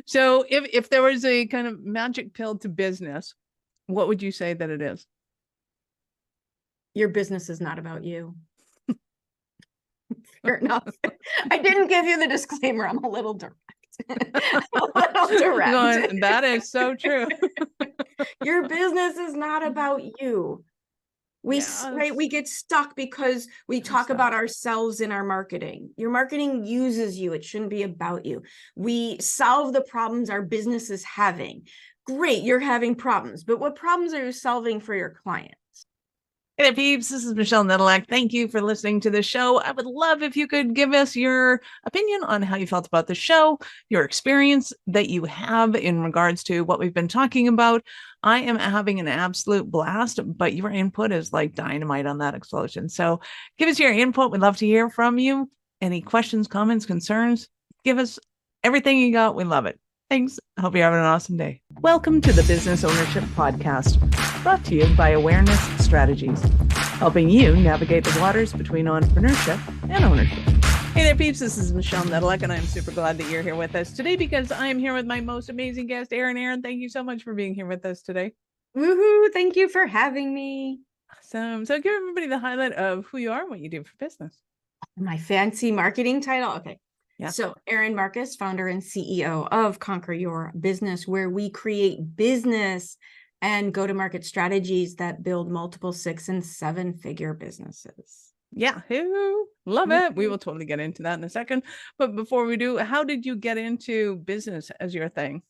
So if there was a kind of magic pill to business, what would you say that it is? Your business is not about you. Fair enough. I didn't give you the disclaimer. I'm a little direct. That is so true. Your business is not about you. We get stuck because we talk about ourselves in our marketing. Your marketing uses you. It shouldn't be about you. We solve the problems our business is having. Great, you're having problems, but what problems are you solving for your client? Hey there, peeps. This is Michelle Nedelak. Thank you for listening to the show. I would love if you could give us your opinion on how you felt about the show, your experience that you have in regards to what we've been talking about. I am having an absolute blast, but your input is like dynamite on that explosion. So give us your input. We'd love to hear from you. Any questions, comments, concerns? Give us everything you got. We love it. Thanks. I hope you're having an awesome day. Welcome to the Business Ownership Podcast, brought to you by Awareness Strategies, helping you navigate the waters between entrepreneurship and ownership. Hey there, peeps. This is Michelle Nedelak, and I'm super glad that you're here with us today because I am here with my most amazing guest, Erin. Erin, thank you so much for being here with us today. Woohoo! Thank you for having me. Awesome. So give everybody the highlight of who you are and what you do for business. My fancy marketing title? Okay. Yeah. So Erin Marcus, founder and CEO of Conquer Your Business, where we create business and go-to-market strategies that build multiple 6- and 7-figure businesses. Yeah, love it. We will totally get into that in a second. But before we do, how did you get into business as your thing?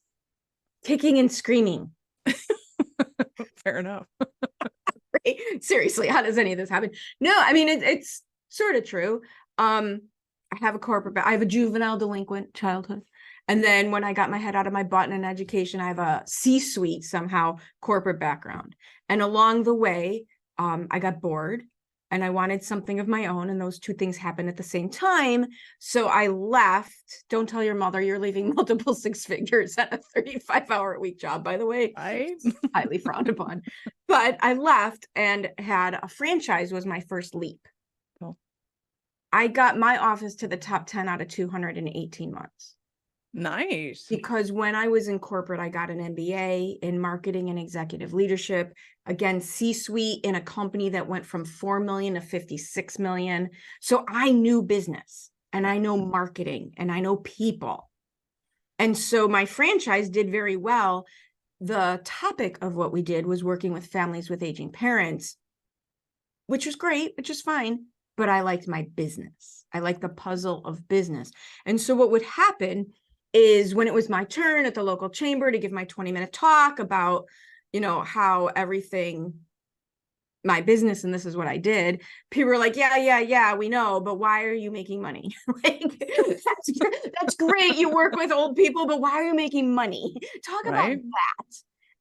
Kicking and screaming. Fair enough. Right? Seriously, how does any of this happen? No, I mean, it's sort of true. I have a juvenile delinquent childhood. And then when I got my head out of my butt in education, I have a C-suite somehow corporate background. And along the way, I got bored and I wanted something of my own. And those two things happened at the same time. So I left. Don't tell your mother you're leaving multiple 6 figures at a 35-hour-a-week job, by the way. Right? Highly frowned upon. But I left and had a franchise was my first leap. Cool. I got my office to the top 10 out of 218 months. Nice. Because when I was in corporate, I got an MBA in marketing and executive leadership. Again, C-suite in a company that went from 4 million to 56 million. So I knew business and I know marketing and I know people. And so my franchise did very well. The topic of what we did was working with families with aging parents, which was great, which is fine. But I liked my business. I liked the puzzle of business. And so what would happen is when it was my turn at the local chamber to give my 20-minute talk about, how everything, my business, and this is what I did, people were like, yeah, we know, but why are you making money? That's great. You work with old people, but why are you making money? Talk about that.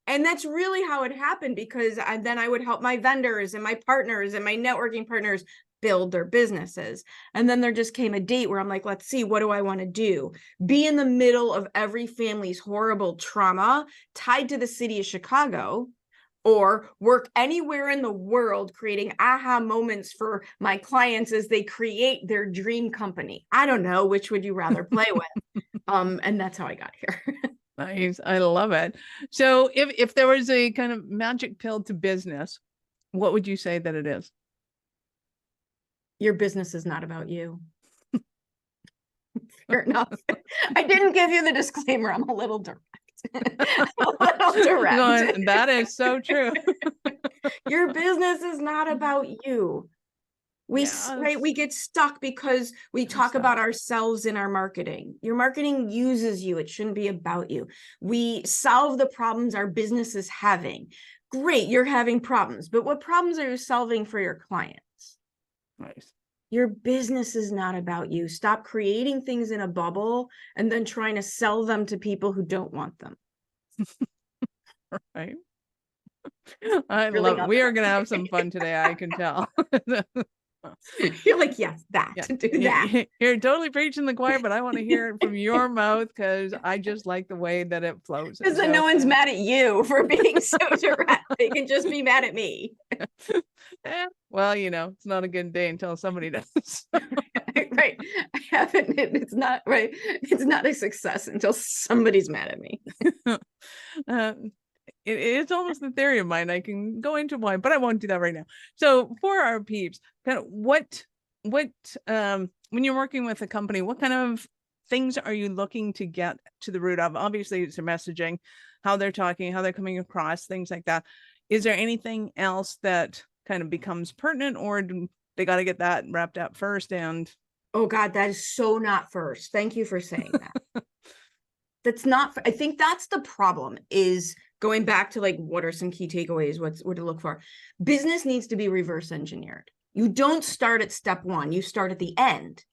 And that's really how it happened, because then I would help my vendors and my partners and my networking partners build their businesses. And then there just came a date where I'm like, let's see, what do I want to do? Be in the middle of every family's horrible trauma tied to the city of Chicago, or work anywhere in the world creating aha moments for my clients as they create their dream company. I don't know, which would you rather play with? And that's how I got here. Nice. I love it. So if there was a kind of magic pill to business, what would you say that it is? Your business is not about you. Fair enough. I didn't give you the disclaimer. I'm a little direct. That is so true. Your business is not about you. We get stuck because we talk about ourselves in our marketing. Your marketing uses you. It shouldn't be about you. We solve the problems our business is having. Great, you're having problems, but what problems are you solving for your clients? Nice. Your business is not about you. Stop creating things in a bubble and then trying to sell them to people who don't want them. Right. I love it. We are going to have some fun today. I can tell. You're like, yes, do that. You're totally preaching the choir, but I want to hear it from your mouth because I just like the way that it flows. Because no one's mad at you for being so direct. They can just be mad at me. Well, it's not a good day until somebody does. Right. I haven't, it's not right. It's not a success until somebody's mad at me. uh, it's almost the theory of mine. I can go into why, but I won't do that right now. So for our peeps, kind of what when you're working with a company, what kind of things are you looking to get to the root of? Obviously, it's their messaging, how they're talking, how they're coming across, things like that. Is there anything else that kind of becomes pertinent, or do they got to get that wrapped up first? And Oh God, that is so not first. Thank you for saying that. That's not, I think that's the problem, is going back to like, what are some key takeaways? What to look for? Business needs to be reverse engineered. You don't start at step one, you start at the end.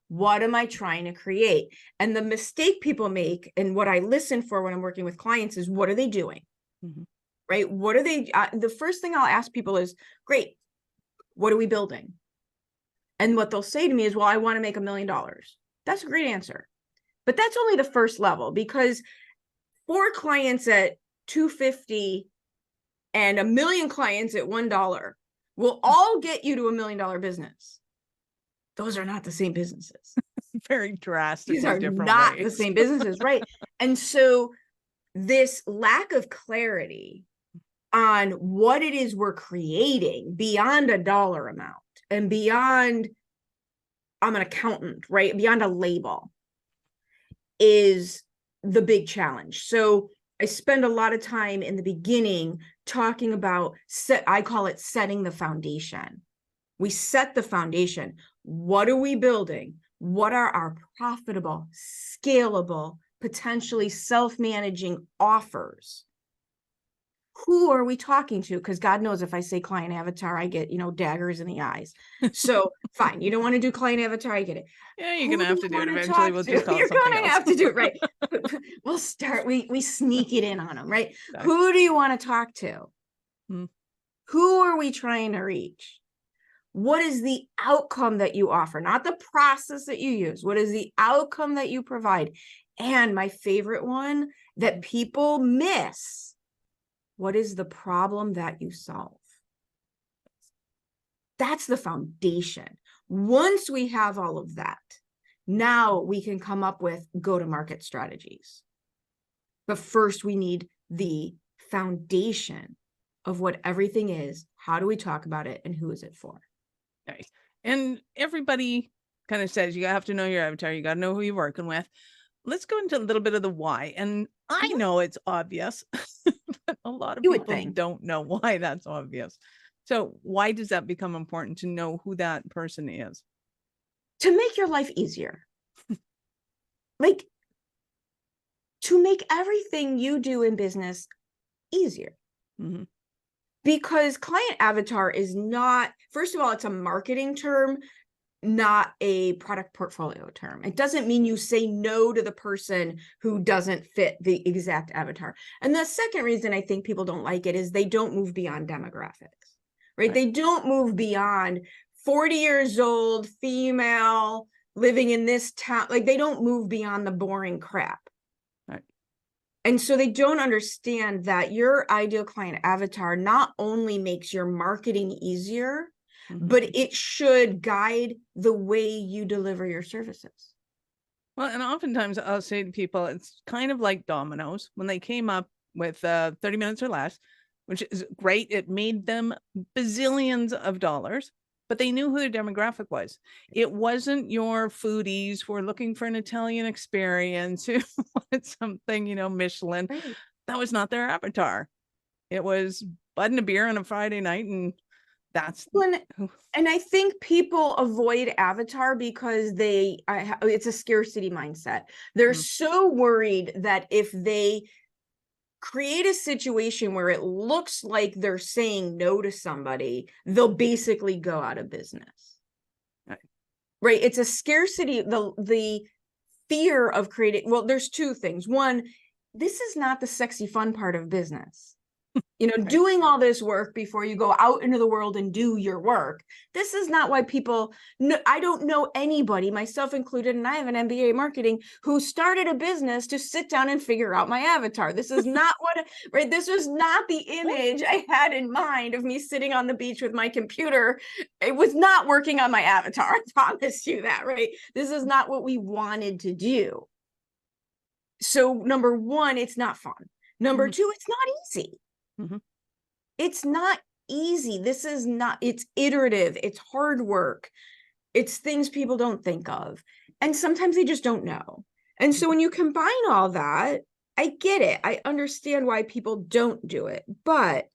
What am I trying to create? And the mistake people make, and what I listen for when I'm working with clients, is what are they doing? mm-hmm. Right? What are they? The first thing I'll ask people is, great, what are we building? And what they'll say to me is, well, I want to make $1 million. That's a great answer. But that's only the first level, because 4 clients at $250 and 1 million clients at $1 will all get you to $1 million business. Those are not the same businesses. Very drastically These are different not ways. the same businesses, right? And so this lack of clarity on what it is we're creating beyond a dollar amount and beyond, I'm an accountant, right? Beyond a label, is the big challenge. So I spend a lot of time in the beginning talking about, I call it setting the foundation. We set the foundation. What are we building? What are our profitable, scalable, potentially self-managing offers? Who are we talking to? Because God knows if I say client avatar, I get, daggers in the eyes. So fine, you don't want to do client avatar, I get it. Yeah, you're going to have to do it eventually. We'll just call it You're something going to else. have to do it, right? We'll start, we sneak it in on them, right? Exactly. Who do you want to talk to? Who are we trying to reach? What is the outcome that you offer? Not the process that you use. What is the outcome that you provide? And my favorite one that people miss: what is the problem that you solve? That's the foundation. Once we have all of that, now we can come up with go-to-market strategies. But first, we need the foundation of what everything is. How do we talk about it? And who is it for? Nice. And everybody kind of says you have to know your avatar. You got to know who you're working with. Let's go into a little bit of the why. And I know it's obvious, but a lot of people don't know why that's obvious. So why does that become important to know who that person is? To make your life easier. Like, to make everything you do in business easier. Mm-hmm. Because client avatar is not, first of all, it's a marketing term, not a product portfolio term. It doesn't mean you say no to the person who doesn't fit the exact avatar. And the second reason I think people don't like it is they don't move beyond demographics, right? They don't move beyond 40 years old, female, living in this town. Like, they don't move beyond the boring crap. Right. And so they don't understand that your ideal client avatar not only makes your marketing easier, but it should guide the way you deliver your services. Well, and oftentimes I'll say to people, it's kind of like Domino's when they came up with 30 minutes or less, which is great. It made them bazillions of dollars, but they knew who their demographic was. It wasn't your foodies who were looking for an Italian experience, who wanted something, Michelin. Right. That was not their avatar. It was bud and a beer on a Friday night, and that's and I think people avoid avatar because it's a scarcity mindset. They're so worried that if they create a situation where it looks like they're saying no to somebody, they'll basically go out of business. Right? It's a scarcity, the fear of creating. Well, there's two things. One, this is not the sexy fun part of business. doing all this work before you go out into the world and do your work. This is not why people, I don't know anybody, myself included, and I have an MBA in marketing, who started a business to sit down and figure out my avatar. This is not right? This was not the image I had in mind of me sitting on the beach with my computer. It was not working on my avatar. I promise you that, right? This is not what we wanted to do. So number one, it's not fun. Number two, it's not easy. It's not easy. This is not, it's iterative. It's hard work. It's things people don't think of. And sometimes they just don't know. And so when you combine all that, I get it. I understand why people don't do it, but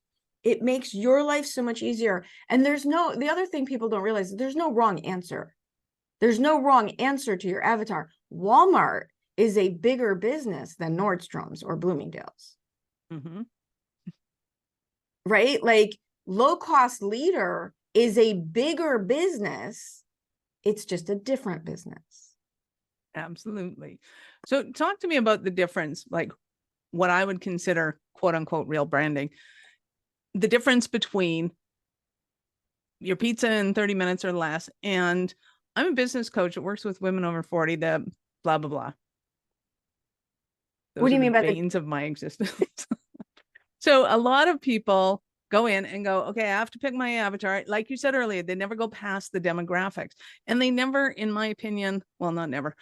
it makes your life so much easier. And the other thing people don't realize, there's no wrong answer. There's no wrong answer to your avatar. Walmart is a bigger business than Nordstrom's or Bloomingdale's. Right? Like, low cost leader is a bigger business. It's just a different business. Absolutely. So talk to me about the difference, like what I would consider quote unquote real branding, the difference between your pizza in 30 minutes or less. And I'm a business coach that works with women over 40 that blah, blah, blah. Those what do you mean by the veins of my existence? So a lot of people go in and go, okay, I have to pick my avatar. Like you said earlier, they never go past the demographics, and they never, in my opinion, well, not never.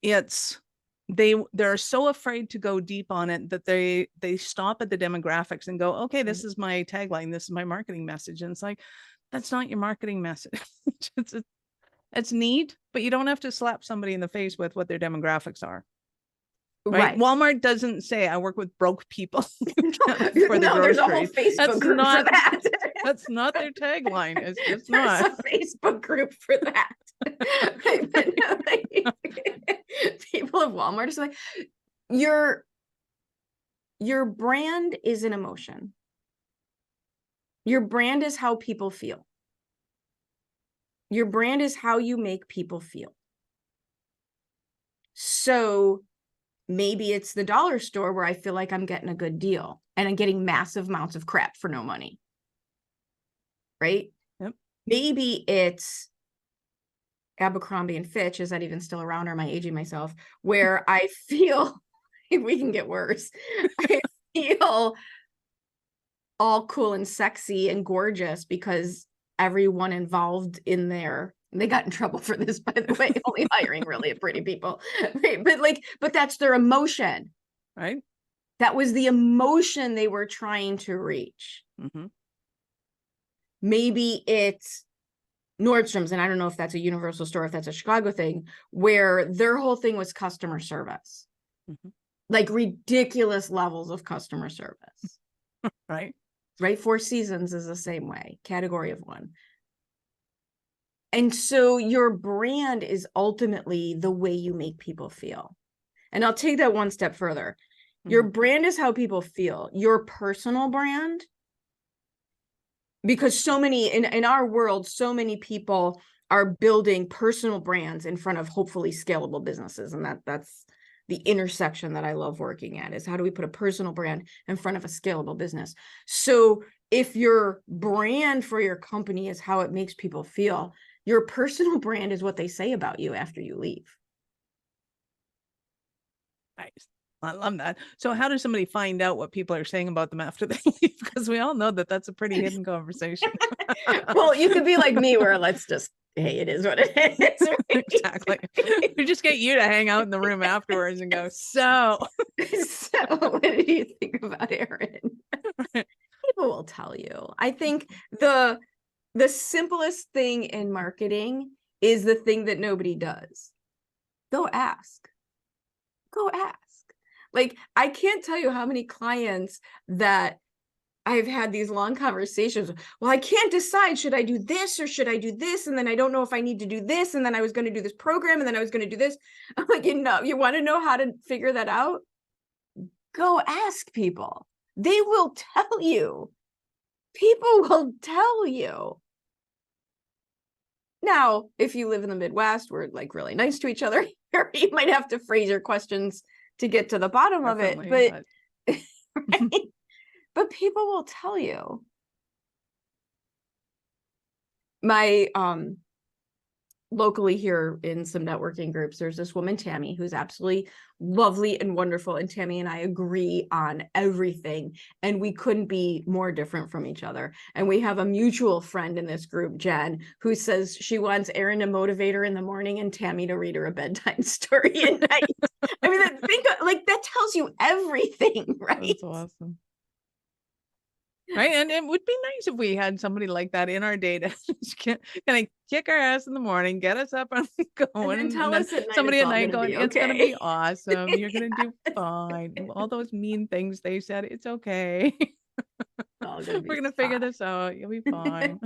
They're so afraid to go deep on it that they stop at the demographics and go, okay, this is my tagline, this is my marketing message. And it's like, that's not your marketing message. It's neat, but you don't have to slap somebody in the face with what their demographics are. Right. Walmart doesn't say I work with broke people for the there's a whole Facebook group for that. That's not their tagline. It's just there's a Facebook group for that. People at Walmart is like, your brand is an emotion. Your brand is how people feel. Your brand is how you make people feel. So maybe it's the dollar store where I feel like I'm getting a good deal and I'm getting massive amounts of crap for no money. Right? Yep. Maybe it's Abercrombie and Fitch. Is that even still around, or am I aging myself? Where I feel we can get worse. I feel all cool and sexy and gorgeous because everyone involved in there, they got in trouble for this, by the way, only hiring really pretty people, right? But that's their emotion, right? That was the emotion they were trying to reach. Maybe it's Nordstrom's, and I don't know if that's a universal store, if that's a Chicago thing, where their whole thing was customer service, like ridiculous levels of customer service. Right. Four Seasons is the same way, category of one. And so your brand is ultimately the way you make people feel. And I'll take that one step further. Your brand is how people feel. Your personal brand, because so many in our world, so many people are building personal brands in front of hopefully scalable businesses. And that's the intersection that I love working at, is how do we put a personal brand in front of a scalable business? So if your brand for your company is how it makes people feel, your personal brand is what they say about you after you leave. Nice. I love that. So how does somebody find out what people are saying about them after they leave? Because we all know that that's a pretty hidden conversation. Well, you could be like me, where let's just, hey, it is what it is. Exactly. We just get you to hang out in the room afterwards and go, so what did you think about Erin? People will tell you. I think the simplest thing in marketing is the thing that nobody does. Go ask. Like, I can't tell you how many clients that I've had these long conversations. Well, I can't decide, should I do this or should I do this? And then I don't know if I need to do this. And then I was going to do this program and then I was going to do this. I'm like, you want to know how to figure that out? Go ask people. They will tell you. People will tell you. Now, if you live in the Midwest, we're like really nice to each other here. You might have to phrase your questions to get to the bottom of it. But right? But people will tell you. My locally here in some networking groups, there's this woman, Tammy, who's absolutely lovely and wonderful. And Tammy and I agree on everything. And we couldn't be more different from each other. And we have a mutual friend in this group, Jen, who says she wants Erin to motivate her in the morning and Tammy to read her a bedtime story at night. I mean, that tells you everything, right? That's awesome. Right. And it would be nice if we had somebody like that in our data. Can I kick our ass in the morning, get us up and going, and then tell us at night somebody at night going, okay. It's gonna be awesome. You're gonna do fine. All those mean things they said, it's okay. We're gonna figure this out. You'll be fine.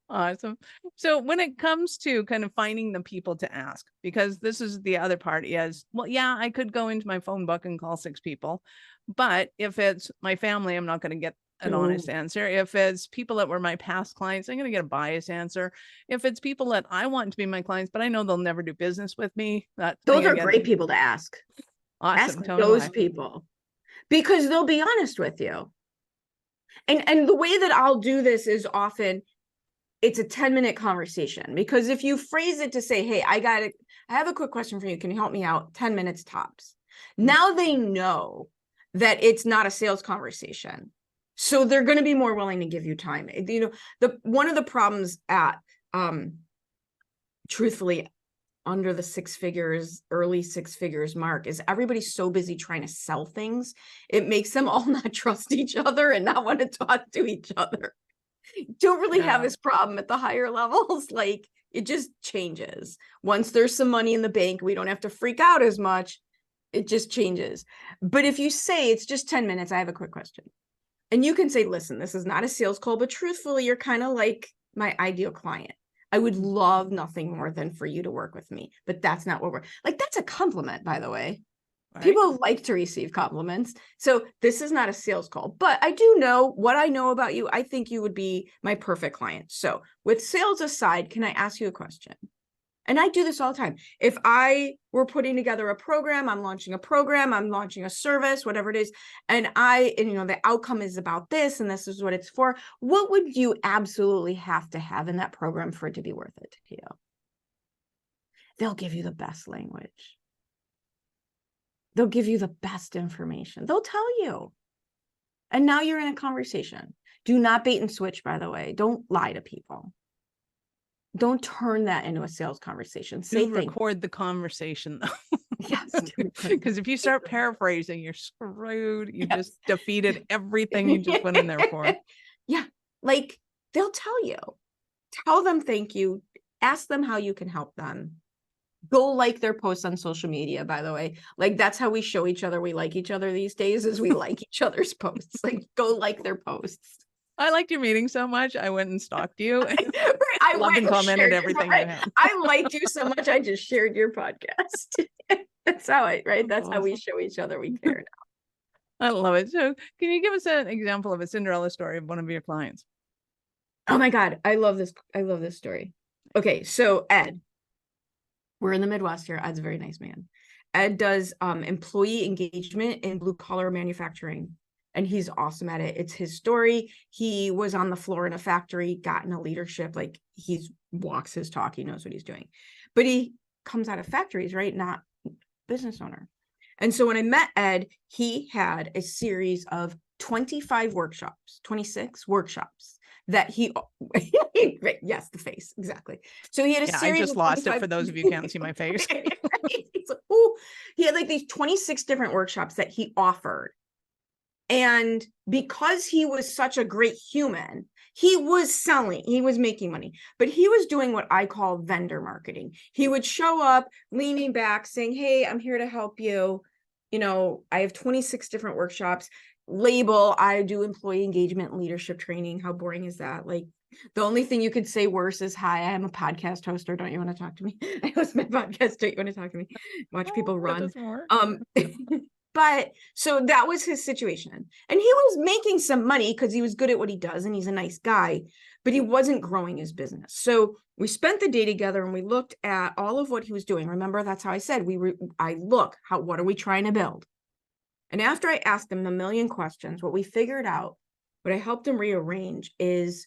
Awesome. So when it comes to kind of finding the people to ask, because this is the other part is, well, yeah, I could go into my phone book and call 6 people. But if it's my family, I'm not going to get an honest answer. If it's people that were my past clients, I'm going to get a biased answer. If it's people that I want to be my clients, but I know they'll never do business with me. Those are great people to ask. Awesome. Ask those people because they'll be honest with you. And the way that I'll do this is often it's a 10-minute conversation, because if you phrase it to say, hey, I have a quick question for you. Can you help me out? 10 minutes tops. Now they know that it's not a sales conversation. So they're going to be more willing to give you time. You know, one of the problems at, truthfully, under the 6 figures, early 6 figures mark is everybody's so busy trying to sell things. It makes them all not trust each other and not want to talk to each other. Don't really have this problem at the higher levels. Like it just changes. Once there's some money in the bank, we don't have to freak out as much. It just changes. But if you say it's just 10 minutes, I have a quick question. And you can say, listen, this is not a sales call, but truthfully, you're kind of like my ideal client. I would love nothing more than for you to work with me, but that's not what we're like. That's a compliment, by the way. Right? People like to receive compliments. So this is not a sales call, but I do know what I know about you. I think you would be my perfect client. So with sales aside, can I ask you a question? And I do this all the time. If I were putting together a program, I'm launching a service, whatever it is, and you know, the outcome is about this, and this is what it's for. What would you absolutely have to have in that program for it to be worth it to you? They'll give you the best language. They'll give you the best information. They'll tell you. And now you're in a conversation. Do not bait and switch, by the way. Don't lie to people. Don't turn that into a sales conversation. Record the conversation, though. Yes. Because if you start paraphrasing, you're screwed. You just defeated everything you just went in there for. Yeah. Like they'll tell you. Tell them thank you. Ask them how you can help them. Go like their posts on social media, by the way. Like that's how we show each other we like each other these days, is we like each other's posts. Like go like their posts. I liked your meeting so much. I went and stalked you. I loved and commented everything you had. I liked you so much. I just shared your podcast. That's how that's how we show each other we care now. I love it. So can you give us an example of a Cinderella story of one of your clients? Oh my God. I love this. I love this story. Okay. So Ed, we're in the Midwest here. Ed's a very nice man. Ed does employee engagement in blue collar manufacturing. And he's awesome at it. It's his story. He was on the floor in a factory, got into leadership. Like he walks his talk. He knows what he's doing. But he comes out of factories, right? Not business owner. And so when I met Ed, he had a series of 25 workshops, 26 workshops that he, yes, the face, exactly. So he had a series. I just lost it for those of you who can't see my face. He had like these 26 different workshops that he offered. And because he was such a great human, he was selling, he was making money, but he was doing what I call vendor marketing. He would show up leaning back saying, hey, I'm here to help you. You know, I have 26 different workshops. Label, I do employee engagement and leadership training. How boring is that? Like the only thing you could say worse is, hi, I'm a podcast host, or don't you want to talk to me? I host my podcast. Don't you want to talk to me? Watch people run. But so that was his situation. And he was making some money because he was good at what he does and he's a nice guy, but he wasn't growing his business. So we spent the day together and we looked at all of what he was doing. Remember, that's how I said what are we trying to build? And after I asked them a million questions, what we figured out, what I helped them rearrange is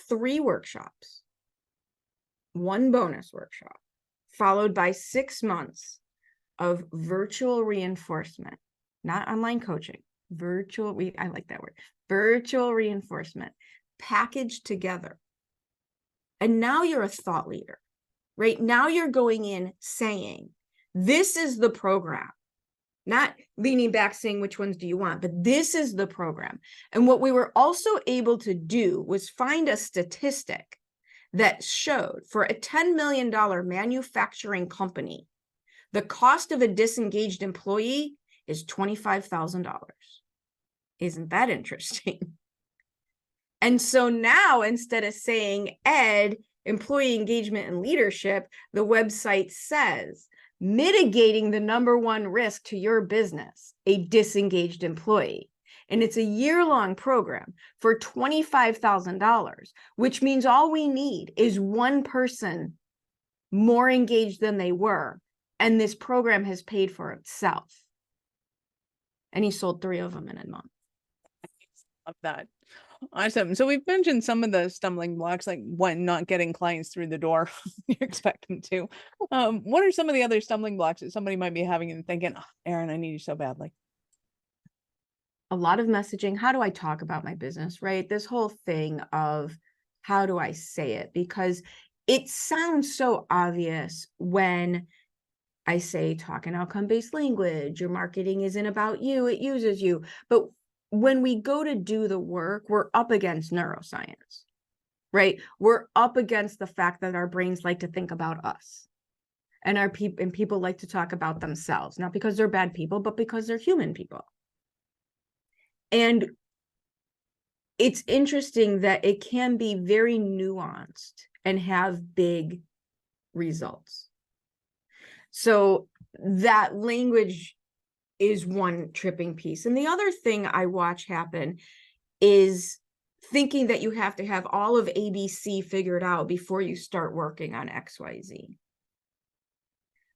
3 workshops, 1 bonus workshop, followed by 6 months of virtual reinforcement, not online coaching, virtual, I like that word, virtual reinforcement, packaged together. And now you're a thought leader, right? Now you're going in saying, this is the program, not leaning back saying, which ones do you want? But this is the program. And what we were also able to do was find a statistic that showed for a $10 million manufacturing company, the cost of a disengaged employee is $25,000. Isn't that interesting? And so now, instead of saying ED, employee engagement and leadership, the website says, mitigating the #1 risk to your business, a disengaged employee. And it's a year-long program for $25,000, which means all we need is 1 person more engaged than they were. And this program has paid for itself. And he sold 3 of them in a month. Love that. Awesome. So we've mentioned some of the stumbling blocks, like one, not getting clients through the door you expect them to. What are some of the other stumbling blocks that somebody might be having and thinking, oh, Erin, I need you so badly? A lot of messaging. How do I talk about my business, right? This whole thing of how do I say it? Because it sounds so obvious when I say talk in outcome-based language, your marketing isn't about you, it uses you. But when we go to do the work, we're up against neuroscience, right? We're up against the fact that our brains like to think about us. And people like to talk about themselves, not because they're bad people, but because they're human people. And it's interesting that it can be very nuanced and have big results. So that language is one tripping piece. And the other thing I watch happen is thinking that you have to have all of ABC figured out before you start working on XYZ.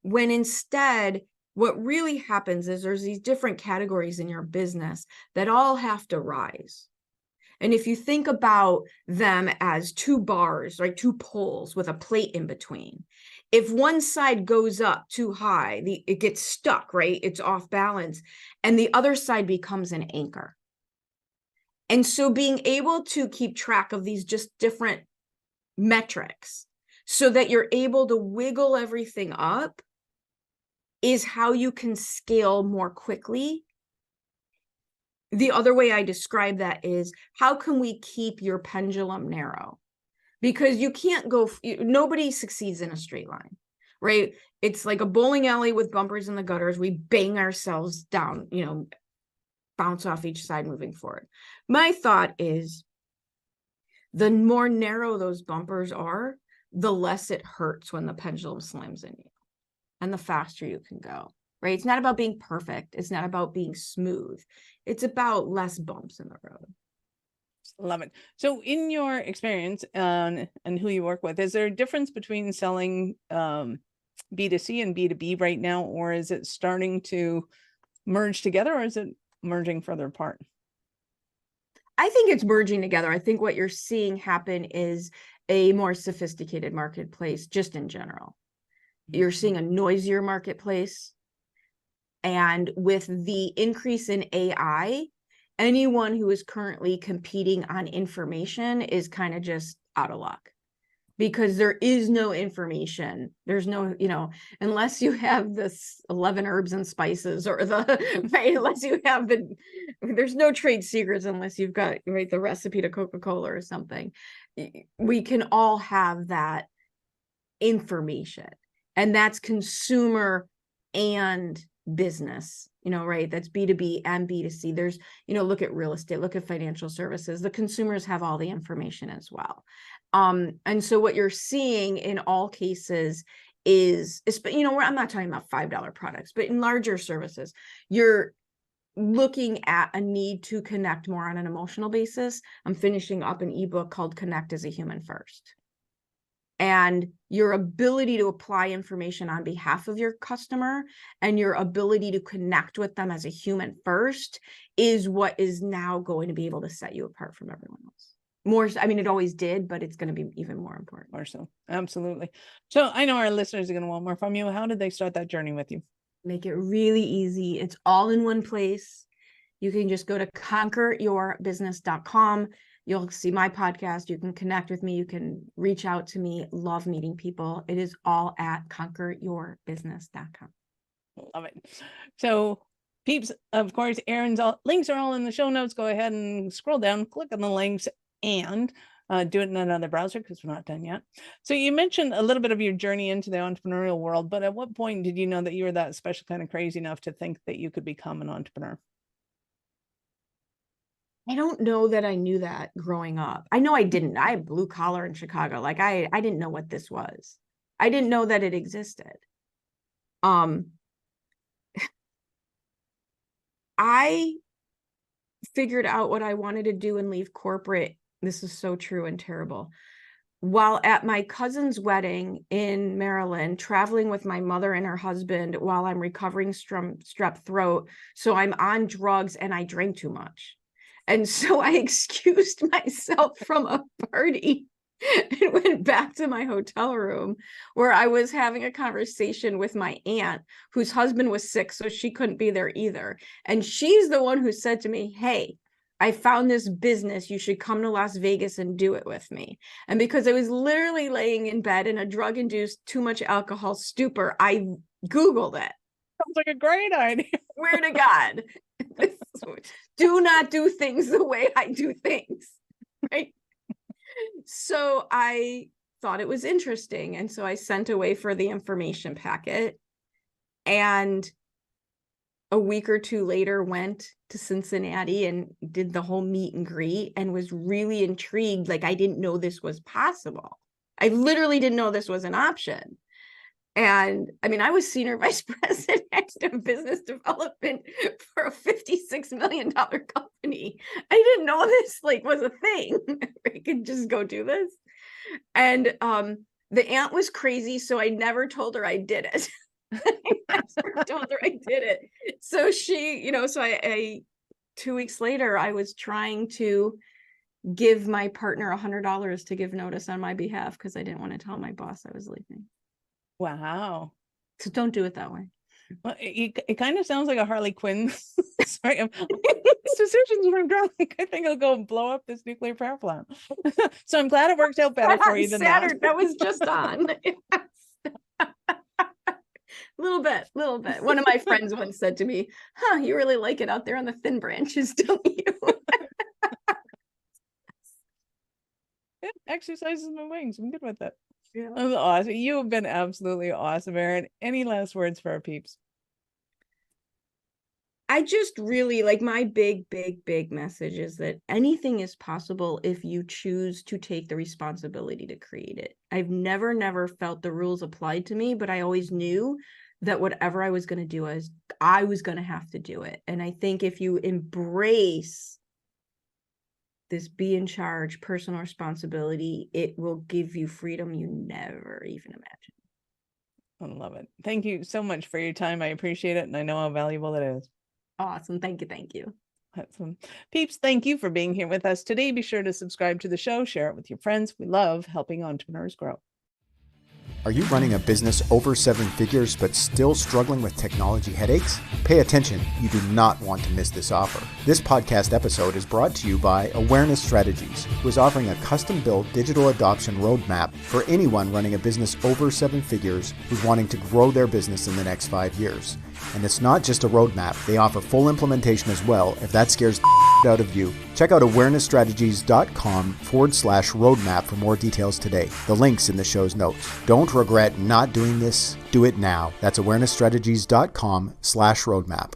When instead, what really happens is there's these different categories in your business that all have to rise. And if you think about them as 2 bars, like 2 poles with a plate in between, if one side goes up too high, it gets stuck, right? It's off balance, and the other side becomes an anchor. And so being able to keep track of these just different metrics so that you're able to wiggle everything up is how you can scale more quickly. The other way I describe that is, how can we keep your pendulum narrow? Because you can't go, nobody succeeds in a straight line, right? It's like a bowling alley with bumpers in the gutters. We bang ourselves down, bounce off each side moving forward. My thought is, the more narrow those bumpers are, the less it hurts when the pendulum slams in you, and the faster you can go, right? It's not about being perfect. It's not about being smooth. It's about less bumps in the road. Love it. So in your experience and who you work with, is there a difference between selling B2C and B2B right now, or is it starting to merge together, or is it merging further apart? I think it's merging together. I think what you're seeing happen is a more sophisticated marketplace, just in general. You're seeing a noisier marketplace. And with the increase in AI, anyone who is currently competing on information is kind of just out of luck, because there is no information. There's no, unless you have this 11 herbs and spices, or right, unless you have there's no trade secrets unless you've got, right, the recipe to Coca-Cola or something. We can all have that information, and that's consumer and business, right? That's B2B and B2C. There's, look at real estate, look at financial services. The consumers have all the information as well. And so what you're seeing in all cases is, I'm not talking about $5 products, but in larger services, you're looking at a need to connect more on an emotional basis. I'm finishing up an ebook called Connect as a Human First. And your ability to apply information on behalf of your customer and your ability to connect with them as a human first is what is now going to be able to set you apart from everyone else. More, I mean, it always did, but it's going to be even more important. More so. Absolutely. So I know our listeners are going to want more from you. How did they start that journey with you? Make it really easy. It's all in one place. You can just go to conqueryourbusiness.com. You'll see my podcast. You can connect with me. You can reach out to me. Love meeting people. It is all at conqueryourbusiness.com. Love it. So peeps, of course, Erin's links are all in the show notes. Go ahead and scroll down, click on the links, and do it in another browser because we're not done yet. So you mentioned a little bit of your journey into the entrepreneurial world, but at what point did you know that you were that special kind of crazy enough to think that you could become an entrepreneur? I don't know that I knew that growing up. I know I didn't. I had blue collar in Chicago. Like I didn't know what this was. I didn't know that it existed. I figured out what I wanted to do and leave corporate. This is so true and terrible. While at my cousin's wedding in Maryland, traveling with my mother and her husband while I'm recovering strep throat. So I'm on drugs and I drank too much. And so I excused myself from a party and went back to my hotel room where I was having a conversation with my aunt whose husband was sick, so she couldn't be there either. And she's the one who said to me, hey, I found this business. You should come to Las Vegas and do it with me. And because I was literally laying in bed in a drug-induced, too much alcohol stupor, I Googled it. Sounds like a great idea. Swear to God. Do not do things the way I do things, right? So I thought it was interesting. And so I sent away for the information packet. And a week or two later, went to Cincinnati and did the whole meet and greet and was really intrigued. Like, I didn't know this was possible. I literally didn't know this was an option. And I mean, I was senior vice president of business development for a $56 million company. I didn't know this was a thing. I could just go do this. And the aunt was crazy, so I never told her I did it. I never told her I did it. So she, so I 2 weeks later, I was trying to give my partner $100 to give notice on my behalf because I didn't want to tell my boss I was leaving. Wow. So don't do it that way. Well, it kind of sounds like a Harley Quinn. Sorry, these decisions were drunk. I think I'll go and blow up this nuclear power plant. So I'm glad it worked out better for you than Saturn, that was just on. Little bit. One of my friends once said to me, you really like it out there on the thin branches, don't you? It exercises my wings. I'm good with it. Yeah. That was awesome. You have been absolutely awesome, Erin. Any last words for our peeps? I just really my big message is that anything is possible if you choose to take the responsibility to create it. I've never felt the rules applied to me, but I always knew that whatever I was going to do, I was going to have to do it. And I think if you embrace this be in charge, personal responsibility, it will give you freedom you never even imagined. I love it. Thank you so much for your time. I appreciate it. And I know how valuable it is. Awesome. Thank you. Awesome. Peeps, thank you for being here with us today. Be sure to subscribe to the show, share it with your friends. We love helping entrepreneurs grow. Are you running a business over 7 figures but still struggling with technology headaches? Pay attention. You do not want to miss this offer. This podcast episode is brought to you by Awareness Strategies, who is offering a custom-built digital adoption roadmap for anyone running a business over 7 figures who's wanting to grow their business in the next 5 years. And it's not just a roadmap. They offer full implementation as well, if that scares the out of you. Check out awarenessstrategies.com/roadmap for more details today. The link's in the show's notes. Don't regret not doing this. Do it now. That's awarenessstrategies.com/roadmap.